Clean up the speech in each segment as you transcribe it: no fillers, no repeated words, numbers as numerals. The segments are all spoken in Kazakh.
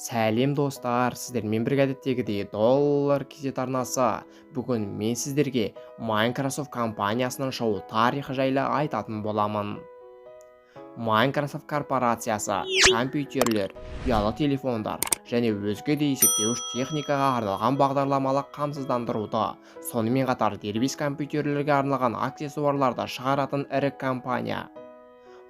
Сәлем достар, сіздермен бірге әдеттегідей доллар кезет арнасы. Бүгін мен сіздерге Microsoft компаниясының шығу тарихы жайлы айтатын боламын. Microsoft корпорациясы компьютерлер, ұялы телефондар және өзге де есептеуіш техникаға арналған бағдарламалық қамсыздандыруды, сонымен қатар дербес компьютерлерге арналған аксессуарларды шығаратын ірі компания.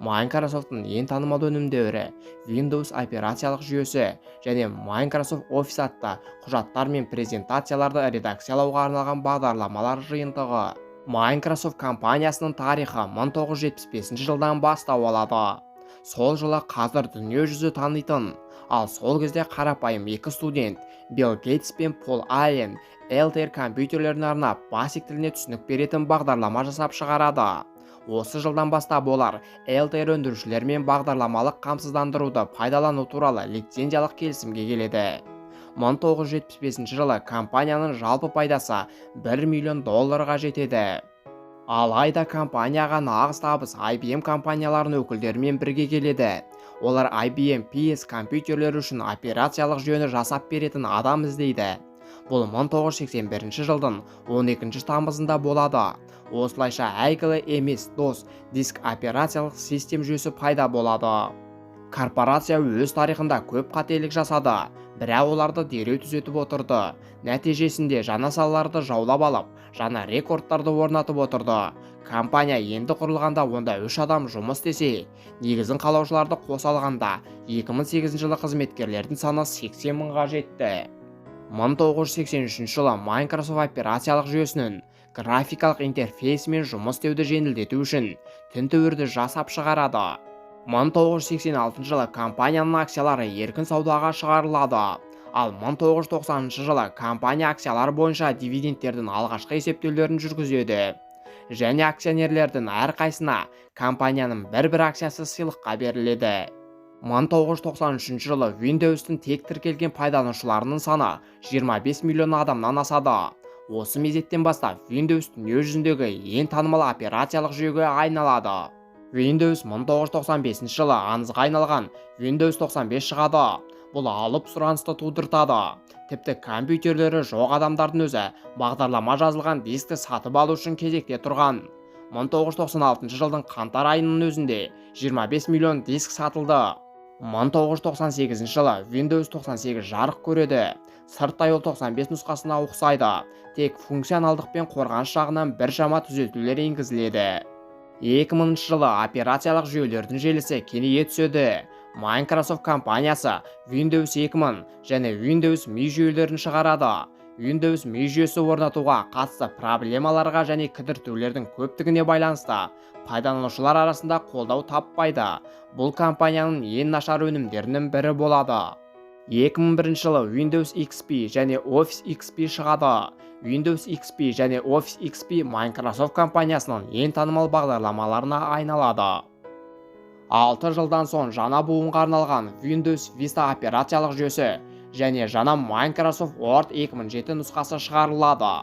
Microsoft'ың ең танымал өнімдері Windows операциялық жүйесі және Microsoft Office атты құжаттар мен презентацияларды редакциялауға арналған бағдарламалар жиынтығы. Microsoft компаниясының тарихы 1975 жылдан бастау алады. Сол жылы қазір дүние жүзі танитын, ал сол кезде қарапайым екі студент Билл Гейтс пен Пол Аллен Altair компьютерлеріне арнап басик тіліне түсінік беретін бағдарлама жасап шығарады. Осы жылдан бастап олар Altair өндірушілермен бағдарламалық қамсыздандыруды пайдалану туралы лицензиялық келісімге келеді. 1975 жылы компанияның жалпы пайдасы $1 миллион жетеді. Алайда компанияға нағыз табыс IBM компанияларының өкілдерімен бірге келеді. Олар IBM PS компьютерлері үшін операциялық жүйені жасап беретін адам іздейді. Бұл 1981 жылдың 12 тамызында болады. Осылайша әйгілі MS-DOS диск операциялық систем жүйесі пайда болады. Корпорация өз тарихында көп қателік жасады, бірақ оларды дереу түзетіп отырды. Нәтижесінде жаңа салаларды жаулап алып, жаңа рекордтарды орнатып отырды. Компания енді құрылғанда онда 3 адам жұмыс істесе, негізін қалаушыларды қоса алғанда 2008 жылы қызметкерлердің саны 80 мыңға жетті. 1983 жылы Microsoft операциялық жүйесінің графикалық интерфейсімен жұмыс істеуді жеңілдету үшін тінтуірді жасап шығарады. 1986 жылы компанияның акциялары еркін саудаға шығарылады, ал 1990 жылы компания акциялар бойынша дивидендтердің алғашқы есептеулерін жүргізеді, және акционерлердің әрқайсына компанияның бір акциясы сыйлыққа беріледі. 1993 жылы Windows-тың тек тіркелген пайдаланушыларының саны 25 миллион адамнан асады. Осы мезеттен бастап Windows дүние жүзіндегі ең танымал операциялық жүйеге айналады. Windows 1995 жылы аңызға айналған Windows 95 шығады. Бұл алып сұранысты тудыртады. Тіпті компьютерлері жоқ адамдардың өзі бағдарлама жазылған дискті сатып алу үшін кезекте тұрған. 1996 жылдың қаңтар айының өзінде 25 миллион диск сатылды. 1998 жылы Windows 98 жарық көреді. Сырттай ол 95 нұсқасына ұқсайды, тек функционалдық пен қорғаныс жағынан біршама түзетулер енгізіледі. 2000 жылы операциялық жүйелердің желісі кеңейе түседі. Microsoft компаниясы Windows 2000 және Windows Me жүйелерін шығарады. Windows Me жүйесі орнатуға қатысты проблемаларға және кідіртулердің көптігіне байланысты пайдаланушылар арасында қолдау таппайды. Бұл компанияның ең нашар өнімдерінің бірі болады. 2001 жылы Windows XP және Office XP шығады. Windows XP және Office XP Microsoft компаниясының ең танымал бағдарламаларына айналады. 6 жылдан соң жаңа буынға арналған Windows Vista операциялық жүйесі және жаңа Microsoft Word 2007 нұсқасы шығарылады.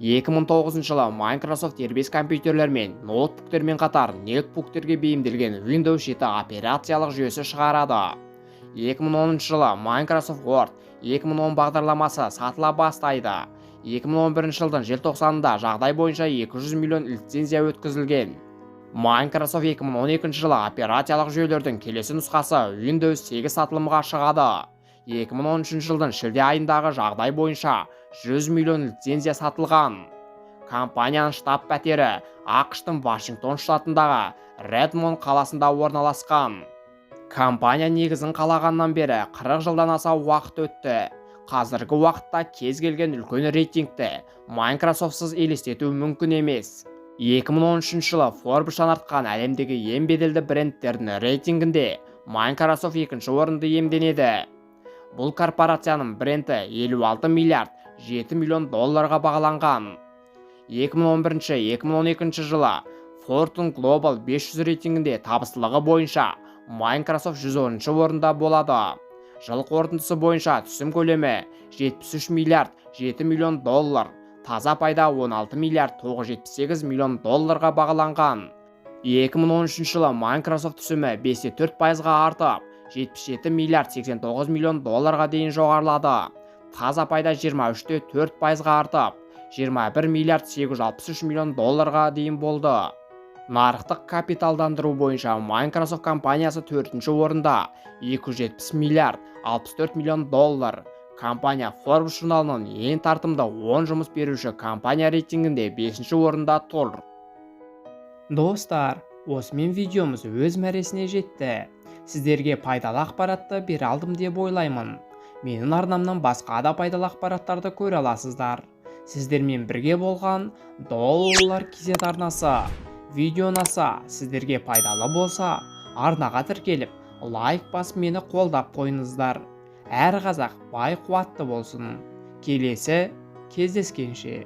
2009 жылы Microsoft дербес компьютерлер мен ноутбуктермен қатар ноутбуктерге бейімделген Windows 7 операциялық жүйесі шығарады. 2010 жылы Microsoft Word 2010 бағдарламасы сатыла бастайды. 2011 жылдың желтоқсанында жағдай бойынша 200 миллион лицензия өткізілген. Microsoft 2012 жылы операциялық жүйелердің келесі нұсқасы Windows 8 сатылымға шығады. 2013 жылдың шілде айындағы жағдай бойынша 100 миллион лицензия сатылған. Компанияның штаб пәтері ақш-тың Вашингтон штатындағы Редмонд қаласында орналасқан. Компания негізін қалағаннан бері 40 жылдан аса уақыт өтті. Қазіргі уақытта кез келген үлкен рейтингті Microsoftсыз елестету мүмкін емес. 2013 жылы Forbes жаңартқан әлемдегі ең беделді брендтердің рейтингінде Microsoft екінші орынды иемденеді. Бұл корпорацияның бренді 56 миллиард 7 миллион долларға бағаланған. 2011-2012 жылы Fortune Global 500 рейтингінде табыстылығы бойынша Microsoft 110 орында болады. Жыл қорытындысы бойынша түсім көлемі 73 миллиард 7 миллион доллар, таза пайда 16 миллиард 978 миллион долларға бағаланған. 2013 жылы Microsoft түсімі 5,4%-ға артып, 77 миллиард 89 миллион долларға дейін жоғарылады. Таза пайда 23,4%-ға артып, 21 миллиард 863 миллион долларға дейін болды. Нарықтық капиталдандыру бойынша Microsoft компаниясы 4-ші орында 270 миллиард 64 миллион доллар. Компания Forbes журналының ең тартымды 10 жұмыс беруші компания рейтингінде 5-ші орында тұр. Достар, осымен видеомыз өз мәресіне жетті. Сіздерге пайдалы ақпаратты бере алдым деп ойлаймын. Менің арнамнан басқа да пайдалы ақпараттарды көре аласыздар. Сіздермен бірге болған доллар KZ арнасы. Видео ұнаса, сіздерге пайдалы болса, арнаға тіркеліп, лайк басып мені қолдап қойыңыздар. Әр қазақ бай қуатты болсын. Келесі кездескенше.